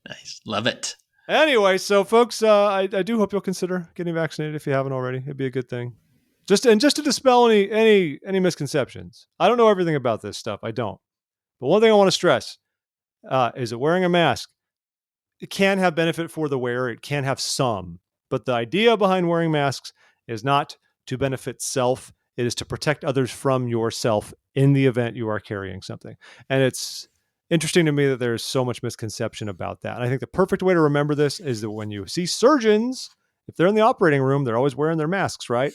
Nice. Love it. anyway, so folks, I do hope you'll consider getting vaccinated if you haven't already. It'd be a good thing. Just to dispel any misconceptions. I don't know everything about this stuff. I don't. But one thing I want to stress is that wearing a mask, it can have benefit for the wearer. It can have some, but the idea behind wearing masks is not to benefit self. It is to protect others from yourself in the event you are carrying something. And it's interesting to me that there's so much misconception about that. And I think the perfect way to remember this is that when you see surgeons, if they're in the operating room, they're always wearing their masks, right?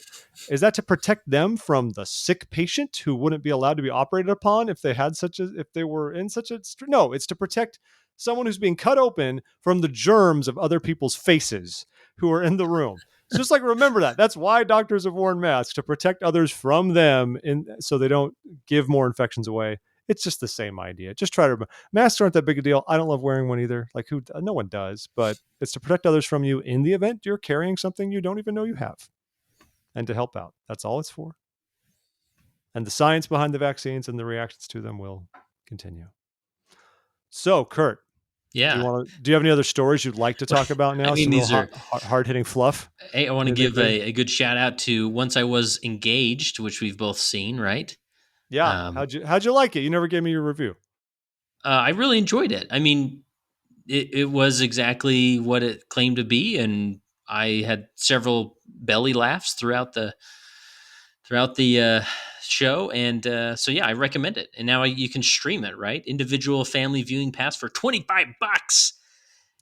Is that to protect them from the sick patient who wouldn't be allowed to be operated upon if they were in such a no, it's to protect someone who's being cut open from the germs of other people's faces who are in the room. So just like remember that. That's why doctors have worn masks, to protect others from them so they don't give more infections away. It's just the same idea. Just try to remember. Masks aren't that big a deal. I don't love wearing one either. Like no one does, but it's to protect others from you in the event you're carrying something you don't even know you have, and to help out. That's all it's for. And the science behind the vaccines and the reactions to them will continue. So, Kurt, Yeah. do you have any other stories you'd like to talk about I now? mean, Some real these are. hard hitting fluff. Hey, I want to Anything give big? a good shout out to Once I Was Engaged, which we've both seen, right? Yeah. Um, How'd you like it? You never gave me your review. I really enjoyed it. I mean, it was exactly what it claimed to be, and I had several belly laughs throughout the show, and so yeah, I recommend it. And now you can stream it, right? Individual family viewing pass for $25,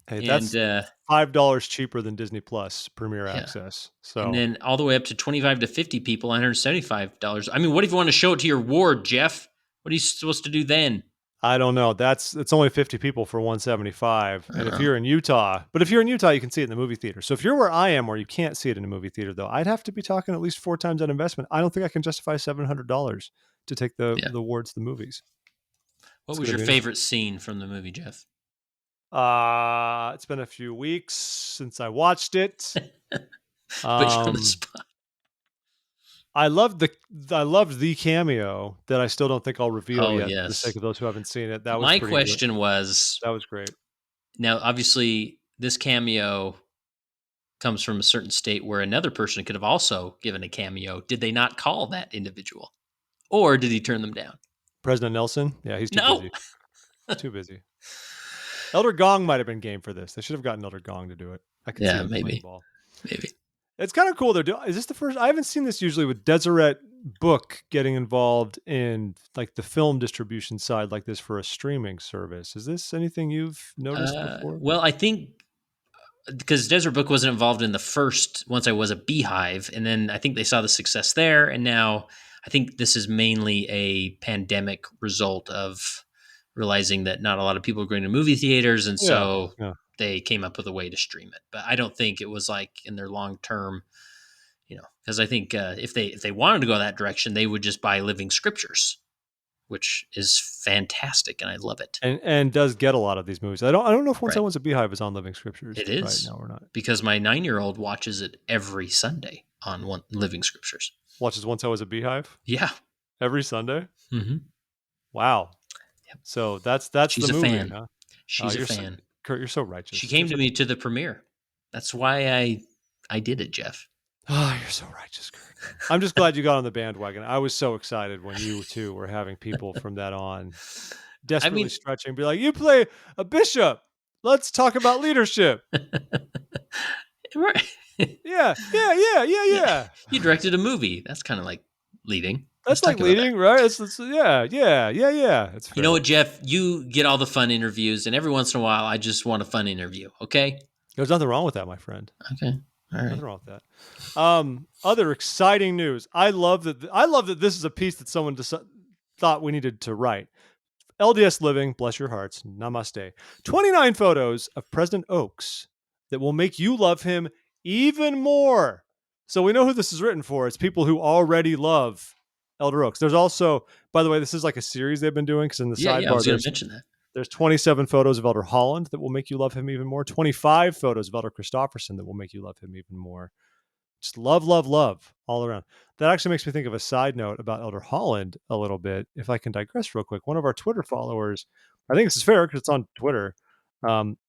Hey, and that's $5 cheaper than Disney Plus Premier yeah, Access. and So then all the way up to 25 to 50 people, $175. I mean, what if you want to show it to your ward, Jeff? What are you supposed to do then? I don't know. It's only 50 people for 175. And if Oh, you're in Utah, you can see it in the movie theater. So if you're where I am, where you can't see it in a movie theater, though, I'd have to be talking at least 4 times that investment. I don't think I can justify $700 to take the yeah. the awards, the movies. What It's was going to your be interesting. favorite scene from the movie, Jeff? It's been a few weeks since I watched it. Put you on the Um, spot. I loved the cameo that I still don't think I'll reveal Oh yet for the sake yes. of those who haven't seen it. That was My pretty good. question was, That was great. now obviously this cameo comes from a certain state where another person could have also given a cameo. Did they not call that individual? Or did he turn them down? President Nelson, yeah, he's too No. busy. Too busy. Elder Gong might have been game for this. They should have gotten Elder Gong to do it. I could see Yeah, him playing maybe. ball. Maybe. It's kind of cool. They're doing. Is this the first? I haven't seen this usually with Deseret Book getting involved in like the film distribution side like this for a streaming service. Is this anything you've noticed before? Well, I think because Desert Book wasn't involved in the first Once I Was a Beehive, and then I think they saw the success there, and now I think this is mainly a pandemic result of realizing that not a lot of people are going to movie theaters, and Yeah, so yeah. they came up with a way to stream it. But I don't think it was like in their long term, because I think if they wanted to go that direction, they would just buy Living Scriptures, which is fantastic, and I love it. And does get a lot of these movies. I don't know if Once I Right. Was a Beehive is on Living Scriptures It right is now or not. because my 9-year-old watches it every Sunday on Living Scriptures. Watches Once I Was a Beehive Yeah. every Sunday. Mm-hmm. Wow. Yep. So that's the She's a movie, fan. huh? She's a You're so, fan. Kurt, you're so righteous. She came to me to the premiere. That's why I did it, Jeff. Oh, you're so righteous, Kurt. I'm just glad you got on the bandwagon. I was so excited when you too were having people from that on I desperately mean, stretching, be like, "You play a bishop. Let's talk about leadership." right. Yeah, yeah, yeah, yeah, Yeah. yeah. You directed a movie. That's kind of like leading. Let's That's like talk about that. leading, right? Yeah, yeah, yeah, yeah. It's You know fair. what, Jeff? You get all the fun interviews, and every once in a while, I just want a fun interview. Okay. There's nothing wrong with that, my friend. Okay. All right. Nothing wrong with that. Other exciting news. I love that. I love that this is a piece that someone thought we needed to write. LDS Living, bless your hearts, namaste. 29 photos of President Oaks that will make you love him even more. So we know who this is written for. It's people who already love Elder Oaks. There's also, by the way, this is like a series they've been doing because in the Yeah. I sidebar, was going to mention that. there's 27 photos of Elder Holland that will make you love him even more. 25 photos of Elder Christofferson that will make you love him even more. Just love, love, love all around. That actually makes me think of a side note about Elder Holland a little bit. If I can digress real quick, one of our Twitter followers, I think this is fair because it's on Twitter,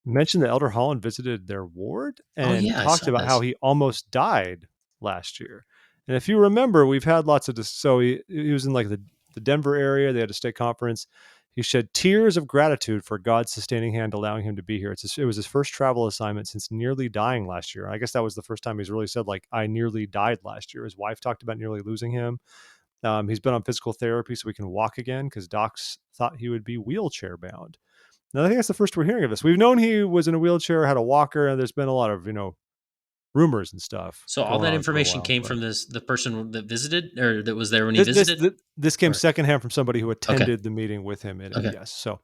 mentioned that Elder Holland visited their ward Oh and yeah, I talked saw about how this. he almost died last year. And if you remember, we've had lots of so he was in like the Denver area. They had a state conference. He shed tears of gratitude for God's sustaining hand allowing him to be here. It was his first travel assignment since nearly dying last year. I guess that was the first time he's really said, like, I nearly died last year. His wife talked about nearly losing him. He's been on physical therapy so he can walk again because docs thought he would be wheelchair bound. Now, I think that's the first we're hearing of this. We've known he was in a wheelchair, had a walker, and there's been a lot of, rumors and stuff So all going that on for a information while. came But from the person that visited or that was there when he this this visited. this came Or, secondhand from somebody who okay. attended the meeting with him in it. Okay. Yes, so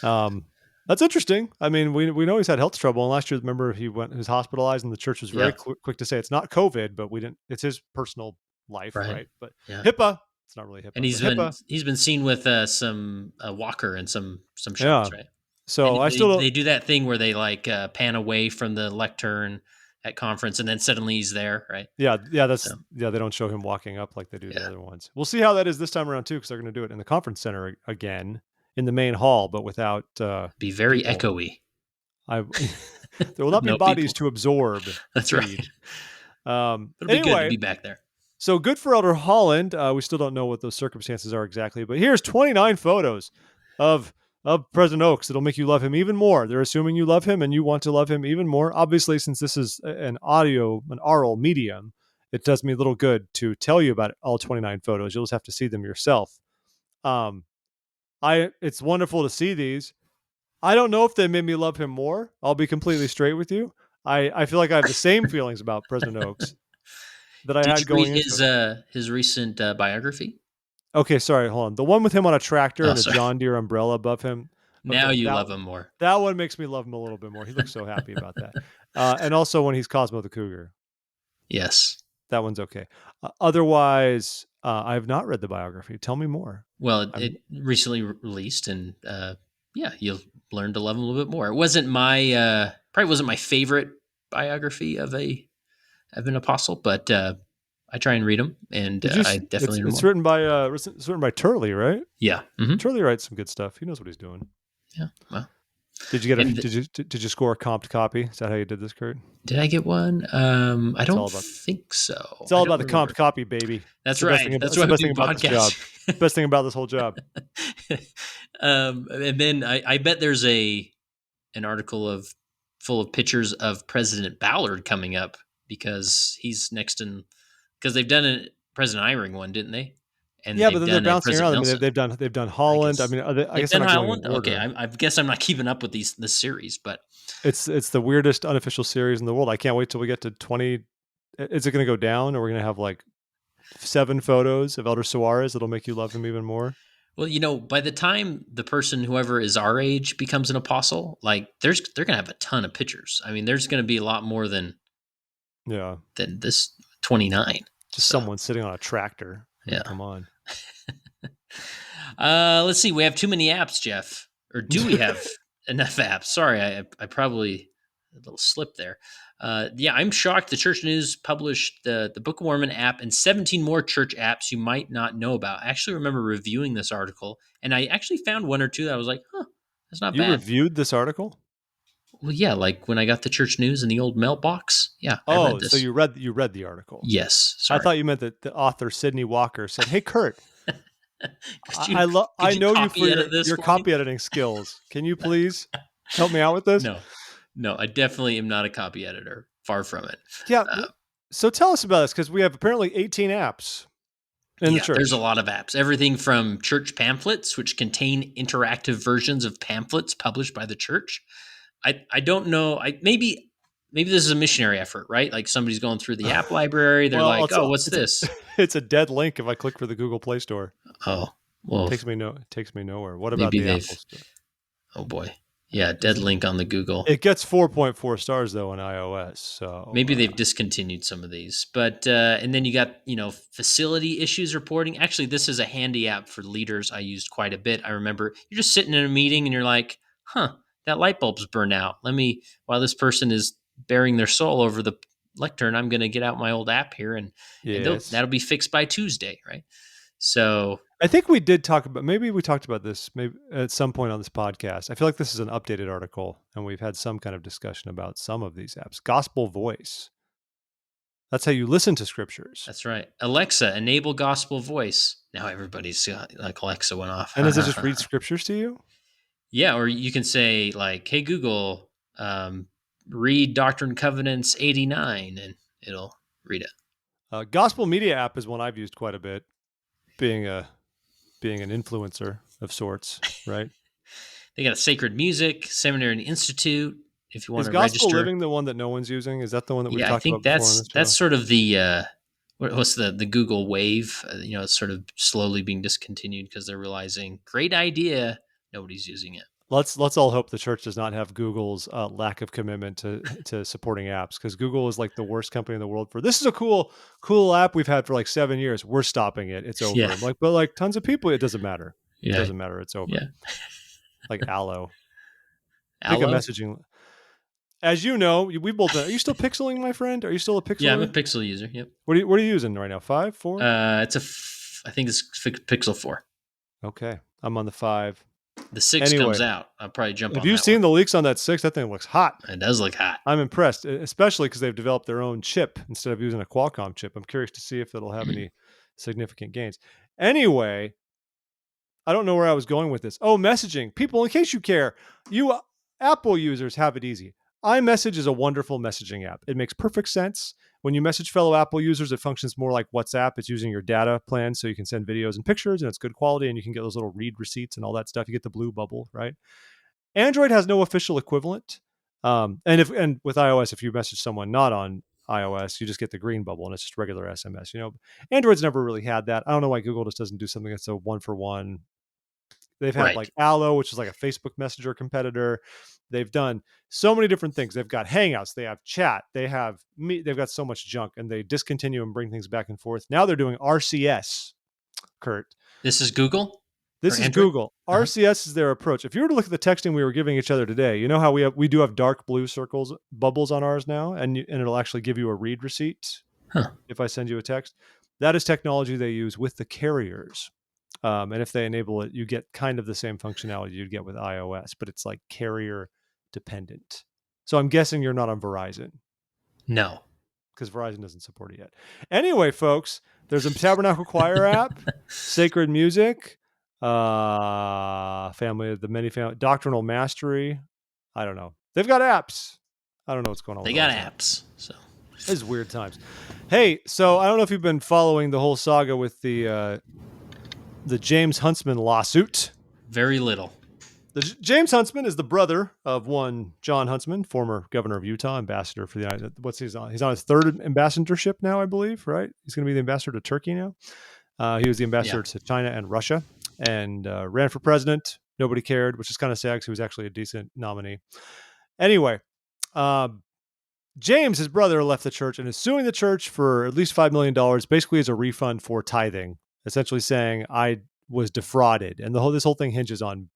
that's interesting. I mean, we know he's had health trouble, and last year, remember, he was hospitalized, and the church was very Yeah. quick to say it's not COVID, but we didn't. It's his personal life, Right. right? But Yeah. HIPAA, it's not really And HIPAA, he's but been HIPAA, he's been seen with some Walker and some shots, yeah. right? So And I still they don't. do that thing where they like pan away from the lectern at conference, and then suddenly he's there, right? Yeah, So they don't show him walking up like they do the yeah, other ones. We'll see how that is this time around too, because they're going to do it in the conference center again in the main hall, but without be very people. echoey. I there will not be No bodies people. to absorb the That's feed. right. It'll be good to Anyway, be back there. so good for Elder Holland. We still don't know what those circumstances are exactly, but here's 29 photos of President Oaks that'll make you love him even more. They're assuming you love him and you want to love him even more. Obviously, since this is an oral medium, it does me a little good to tell you about all 29 photos. You'll just have to see them yourself. Um, it's wonderful to see these. I don't know if they made me love him more. I'll be completely straight with you. I feel like I have the same feelings about President Oaks that I Did had you read going into it. his recent biography? Okay, sorry, hold on. The one with him on a tractor Oh, and a sorry. John Deere umbrella above him. Now Okay, you that love him more. that one makes me love him a little bit more. He looks so happy about that. And also when he's Cosmo the Cougar, Yes. that one's okay. Otherwise, I have not read the biography. Tell me more. Well, I'm it recently released, and yeah, you'll learn to love him a little bit more. It wasn't my probably wasn't my favorite biography of an apostle, but I try and read them, and Did you? I definitely learn It's more. written by Turley, right? Yeah, Turley writes some good stuff. He knows what he's doing. yeah. Well, Did you get a? and Did you score a comped copy? Is that how you did this, Kurt? did I get one? I It's don't all about think so. It's I all don't about the comped remember. copy, baby. That's right. That's It's why the we best do thing about this job. podcasts. Best thing about this whole job. And then I bet there's an article of full of pictures of President Ballard coming up because he's next in because they've done a President Eyring one, didn't they? And Yeah, but they've then they're done a bouncing President around. I mean, Nelson. they've done I Holland. I guess mean, I they've guess they're done not going in Holland. Okay, order. I guess I'm not keeping up with this series, but It's the weirdest unofficial series in the world. I can't wait till we get to 20. Is it going to go down, or we're going to have like 7 photos of Elder Suarez that'll make you love him even more? well, by the time the person, whoever is our age, becomes an apostle, like they're gonna have a ton of pictures. I mean, there's gonna be a lot more Yeah, than this 29. just So someone sitting on a tractor. I mean, yeah. come on. Let's see. We have too many apps, Jeff, or do we have enough apps? Sorry, I probably a little slip there. Yeah, I'm shocked. The Church News published the Book of Mormon app and 17 more church apps you might not know about. I actually remember reviewing this article, and I actually found one or two that I was like, huh, that's not You bad. reviewed this article? Well, yeah, like when I got the Church News in the old mailbox. Yeah, I read Oh, so this. you read the article. Yes, I sorry. thought you meant that the author Sydney Walker said, "Hey Kurt, Could I you know you for copy edit this your for me? copy editing skills. Can you please help me out with this?" No, no, I definitely am not a copy editor. Far from it. Yeah. Uh, So tell us about this because we have apparently 18 apps in the yeah, there's a church. lot of apps. Everything from church pamphlets, which contain interactive versions of pamphlets published by the church. I don't know. Maybe this is a missionary effort, right? Like somebody's going through the app library. They're Well, like, oh, what's this? it's a dead link if I click for the Google Play Store. Oh, well, It takes me nowhere. What about maybe the they've. Apple Store? Oh boy, yeah, dead link on the Google. It gets 4.4 stars though on iOS. So Maybe they've discontinued some of these, but and then you got facility issues reporting. Actually, this is a handy app for leaders. I used quite a bit. I remember you're just sitting in a meeting and you're like, "Huh, that light bulb's burned out. Let me while this person is bearing their soul over the lectern, I'm going to get out my old app here and yes. that'll be fixed by Tuesday, right?" So I think we did talk about maybe we talked about this maybe at some point on this podcast. I feel like this is an updated article and we've had some kind of discussion about some of these apps. Gospel Voice. That's how you listen to scriptures. that's right. Alexa, enable gospel voice. Now everybody's like Alexa went off. And does it just read scriptures to you? Yeah, or you can say like, "Hey Google, read Doctrine and Covenants 89," and it'll read it. Gospel Media app is one I've used quite a bit, being an influencer of sorts, right? They got a Sacred Music Seminary Institute. If you want Is to Gospel register, Living the one that no one's using? Is that the one that we've yeah, I talked think about before on this that's show? sort of the what's the Google wave. It's sort of slowly being discontinued because they're realizing great idea, nobody's using it. Let's all hope the church does not have Google's lack of commitment to supporting apps, because Google is like the worst company in the world for this is a cool app we've had for like 7 years. We're stopping it. It's over. Yeah, I'm like, but like tons of people, it doesn't matter. It yeah, doesn't matter. It's over. yeah. Like Allo. Think of Allo. messaging. As you know, we both. Are you still pixeling, my friend? Are you still a Yeah, I'm a pixeler? Pixel user. Yep. What are you using right now? 5, 4? I think it's Pixel 4. Okay, I'm on the 5. The 6 Anyway, comes out. I'll probably jump have on you that seen one. the leaks on that 6? That thing looks hot. It does look hot. I'm impressed, especially because they've developed their own chip instead of using a Qualcomm chip. I'm curious to see if it'll have any significant gains. Anyway, I don't know where I was going with this. Oh, messaging. People, in case you care, you Apple users have it easy. iMessage is a wonderful messaging app. It makes perfect sense. When you message fellow Apple users, it functions more like WhatsApp. It's using your data plan, so you can send videos and pictures, and it's good quality, and you can get those little read receipts and all that stuff. You get the blue bubble, right? Android has no official equivalent. And with iOS, if you message someone not on iOS, you just get the green bubble and it's just regular SMS. Android's never really had that. I don't know why Google just doesn't do something that's a one for one. They've had Right. like Allo, which is like a Facebook Messenger competitor. They've done so many different things. They've got Hangouts, they have chat, they have Meet. They've got so much junk, and they discontinue and bring things back and forth. Now they're doing RCS, Kurt. This is Google? For This is Android? Google. Uh-huh. RCS is their approach. If you were to look at the texting we were giving each other today, you know how we do have dark blue circles, bubbles on ours now, and it'll actually give you a read receipt Huh. if I send you a text. That is technology they use with the carriers. And if they enable it, you get kind of the same functionality you'd get with iOS, but it's like carrier dependent. So I'm guessing you're not on Verizon No. because Verizon doesn't support it yet. Anyway, folks, there's a Tabernacle Choir app, Sacred Music, Family of the Many Family, Doctrinal Mastery. I don't know. They've got apps. I don't know what's going on They with all got that. apps. So This is weird times. Hey, so I don't know if you've been following the whole saga with the James Huntsman lawsuit. very little. James Huntsman is the brother of one John Huntsman, former governor of Utah, ambassador for the United. What's he's on? He's on his third ambassadorship now, I believe. Right? He's going to be the ambassador to Turkey now. He was the ambassador to China and Russia, and ran for president. Nobody cared, which is kind of sad because he was actually a decent nominee. Anyway, James, his brother, left the church and is suing the church for at least $5 million, basically as a refund for tithing, essentially saying I was defrauded, and this whole thing hinges on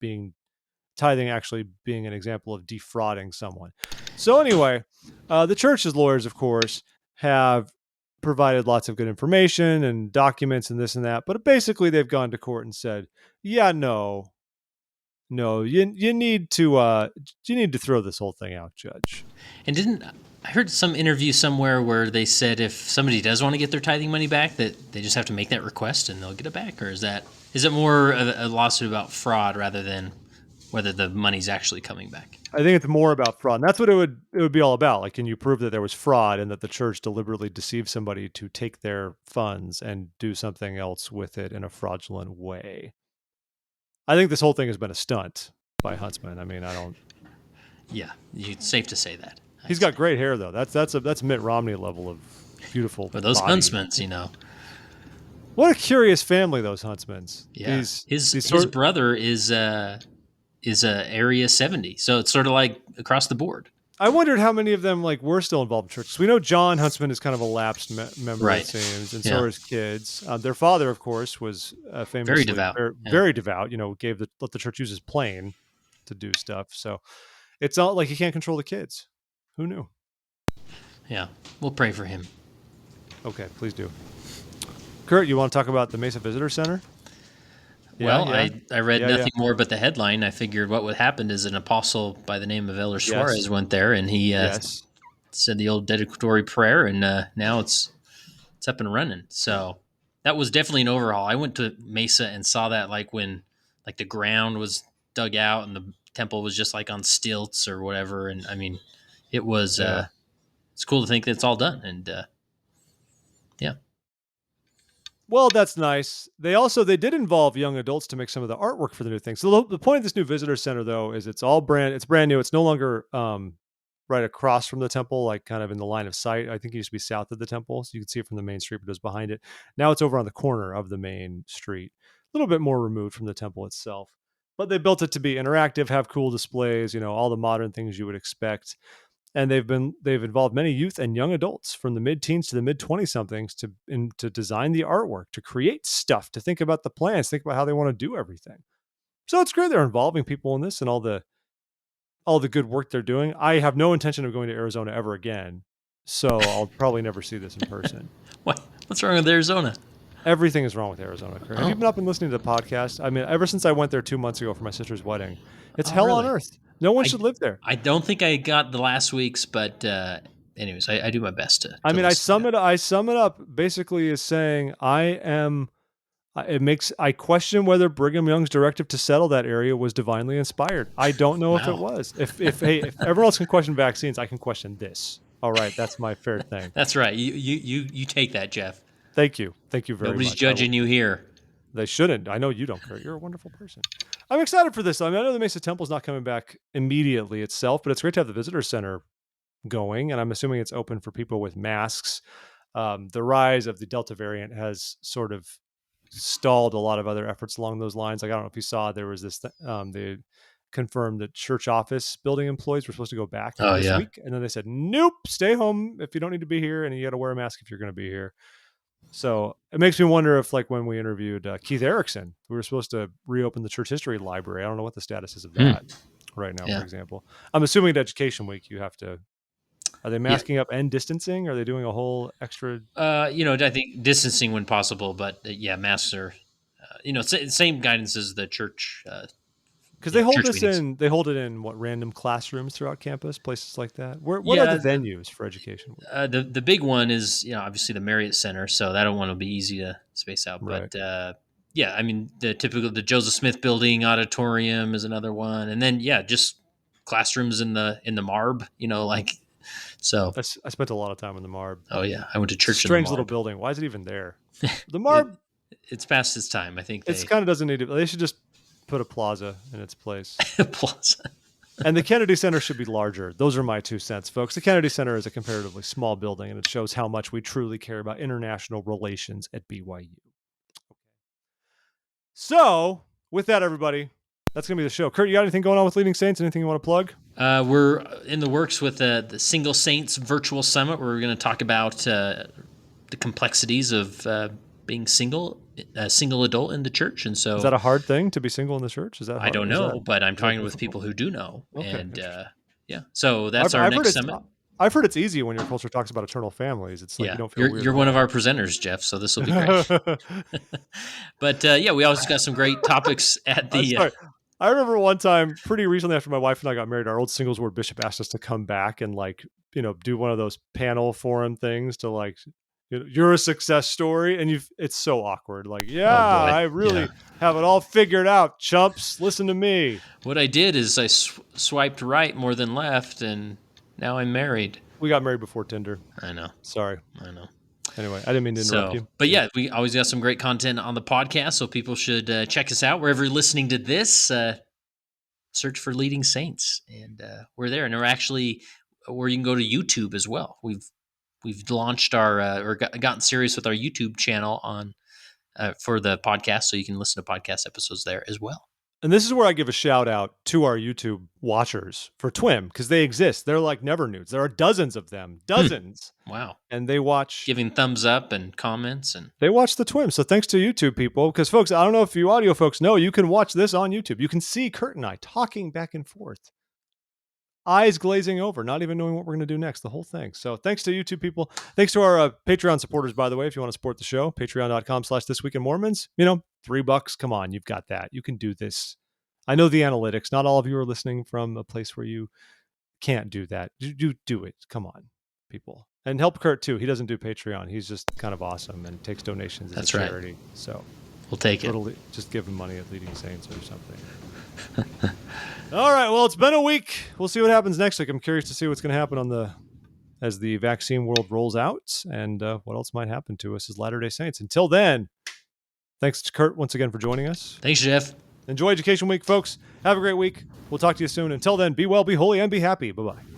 tithing actually being an example of defrauding someone. So anyway, the church's lawyers, of course, have provided lots of good information and documents and this and that, but basically they've gone to court and said, yeah, no, you need to throw this whole thing out, Judge. And I heard some interview somewhere where they said if somebody does want to get their tithing money back, that they just have to make that request and they'll get it back? Or is it more a lawsuit about fraud rather than whether the money's actually coming back? I think it's more about fraud. And that's what it would be all about. Like, can you prove that there was fraud and that the church deliberately deceived somebody to take their funds and do something else with it in a fraudulent way? I think this whole thing has been a stunt by Huntsman. I mean, I don't. Yeah, it's safe to say that. He's got great hair though. That's Mitt Romney level of beautiful. But those body. Huntsmans, What a curious family, those Huntsmans. Yeah, his brother is Area 70, so it's sort of like across the board. I wondered how many of them were still involved in churches. We know John Huntsman is kind of a lapsed member, right. It seems, and so are his kids. Their father, of course, was famously very devout. Very devout. Let the church use his plane to do stuff. So it's not like he can't control the kids. Who knew? Yeah, we'll pray for him. Okay, please do. Kurt, you want to talk about the Mesa Visitor Center? I read nothing more but the headline. I figured what would happen is an apostle by the name of Elder Suarez went there, and he said the old dedicatory prayer, and now it's up and running. So that was definitely an overhaul. I went to Mesa and saw that when the ground was dug out and the temple was just on stilts or whatever. And I mean, it was it's cool to think that it's all done. And yeah. Well, that's nice. They did involve young adults to make some of the artwork for the new thing. So the point of this new visitor center, though, is it's brand new. It's no longer right across from the temple, kind of in the line of sight. I think it used to be south of the temple, so you can see it from the main street, but it was behind it. Now it's over on the corner of the main street, a little bit more removed from the temple itself. But they built it to be interactive, have cool displays, all the modern things you would expect. And they've involved many youth and young adults from the mid-teens to the mid-20-somethings to design the artwork, to create stuff, to think about the plans, think about how they want to do everything. So it's great they're involving people in this and all the good work they're doing. I have no intention of going to Arizona ever again, so I'll probably never see this in person. What's wrong with Arizona? Everything is wrong with Arizona, Kurt. Have you been up and listening to the podcast? I mean, ever since I went there 2 months ago for my sister's wedding, it's hell on earth. No one should live there. I don't think I got the last week's, but anyways, I do my best to. I sum it up basically as saying I question whether Brigham Young's directive to settle that area was divinely inspired. I don't know if it was. If everyone else can question vaccines, I can question this. All right, that's my fair thing. That's right. You take that, Jeff. Thank you very much. Nobody's judging you here. They shouldn't. I know you don't, Kurt. You're a wonderful person. I'm excited for this. I know the Mesa Temple's not coming back immediately itself, but it's great to have the visitor center going, and I'm assuming it's open for people with masks. The rise of the Delta variant has sort of stalled a lot of other efforts along those lines. I don't know if you saw, there was this, they confirmed that church office building employees were supposed to go back this week, and then they said, nope, stay home if you don't need to be here, and you got to wear a mask if you're going to be here. So it makes me wonder if, like, when we interviewed Keith Erickson, we were supposed to reopen the church history library. I don't know what the status is of that right now, Yeah. for example. I'm assuming at Education Week you have to. Are they Yeah. masking up and distancing? Are they doing a whole extra? I think distancing when possible, but yeah, masks are, same guidance as the church. Because they hold church this meetings. in, they hold it in what, random classrooms throughout campus, places like that. What are Yeah, the venues for Education Week? the big one is obviously the Marriott Center, so that one will be easy to space out. Right. But yeah, I mean the Joseph Smith Building auditorium is another one, and then just classrooms in the Marb, so. I spent a lot of time in the Marb. Oh yeah, I went to It's a church in the strange little Marb. building. Why is it even there? The Marb. It's past its time. I think It's kind of doesn't need to. They should just put a plaza in its place. plaza. And the Kennedy Center should be larger. Those are my 2 cents, folks. The Kennedy Center is a comparatively small building, and it shows how much we truly care about international relations at BYU. So, with that, everybody, that's going to be the show. Kurt, you got anything going on with Leading Saints? Anything you want to plug? We're in the works with the Single Saints Virtual Summit, where we're going to talk about the complexities of being a single adult in the church. And so, is that a hard thing to be single in the church? Is that hard? I don't know, but I'm talking with people who do know. Okay, and so that's our next summit. I've heard it's easy when your culture talks about eternal families. It's like you don't feel weird. You're one of our presenters, Jeff, so this will be great. But we always got some great topics at the. I remember one time pretty recently after my wife and I got married, our old singles ward bishop asked us to come back and do one of those panel forum things to you're a success story, and it's so awkward. I really have it all figured out, chumps. Listen to me. What I did is I swiped right more than left, and now I'm married. We got married before Tinder. I know. Sorry. I know. Anyway, I didn't mean to interrupt you. But yeah, we always got some great content on the podcast, so people should check us out wherever you're listening to this. Search for Leading Saints, and we're there. And we're actually where you can go to YouTube as well. We've launched our gotten serious with our YouTube channel on for the podcast, so you can listen to podcast episodes there as well. And this is where I give a shout out to our YouTube watchers for TWIM, because they exist. They're like never nudes. There are dozens of them, dozens. Wow. And they watch, giving thumbs up and comments, and they watch the TWIM. So thanks to YouTube people, because folks, I don't know if you audio folks know, you can watch this on YouTube. You can see Kurt and I talking back and forth, eyes glazing over, not even knowing what we're going to do next, the whole thing. So thanks to YouTube people. Thanks to our Patreon supporters, by the way. If you want to support the show, patreon.com/thisweekinmormons. $3. Come on, you've got that. You can do this. I know the analytics. Not all of you are listening from a place where you can't do that. Do it. Come on, people. And help Kurt too. He doesn't do Patreon. He's just kind of awesome and takes donations as a charity. Right. So we'll take it. Just give him money at Leading Saints or something. All right. Well, it's been a week. We'll see what happens next week. I'm curious to see what's going to happen as the vaccine world rolls out, and what else might happen to us as Latter-day Saints. Until then, thanks to Kurt once again for joining us. Thanks, Jeff. Enjoy Education Week, folks. Have a great week. We'll talk to you soon. Until then, be well, be holy, and be happy. Bye-bye.